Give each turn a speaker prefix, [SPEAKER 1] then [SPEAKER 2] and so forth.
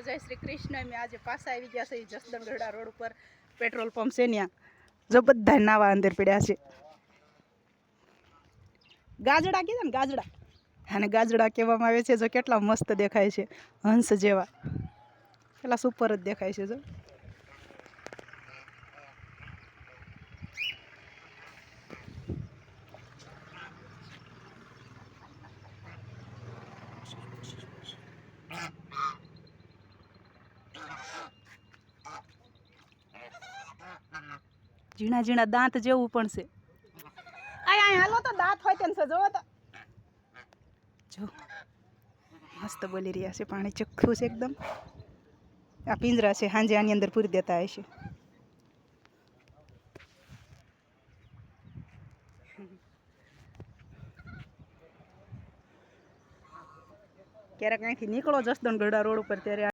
[SPEAKER 1] જય શ્રી કૃષ્ણ. મેં આજે પાછા આવી ગયા છે જસદણ ગઢડા રોડ ઉપર પેટ્રોલ પંપ છે ત્યાં જો બધા નાવા અંદર પડ્યા છે. ગાજડા કીધા ને ગાજડા, અને ગાજડા કહેવામાં આવે છે. જો કેટલા મસ્ત દેખાય છે, હંસ જેવા, કેટલા સુપર જ દેખાય છે. જો ઝીણા ઝીણા દાંત જેવું પણ છે. આય હાલો તો દાંત હોય તેમ છે. જોવો તો જો મસ્ત બોલી રહ્યા છે. પાણી ચોખ્ખું છે એકદમ. આ પિંજરા છે, સાંજે આની અંદર પૂરી દેતા હશે. ક્યારેક અહીંથી નીકળો જસદણ ગઢડા રોડ ઉપર ત્યારે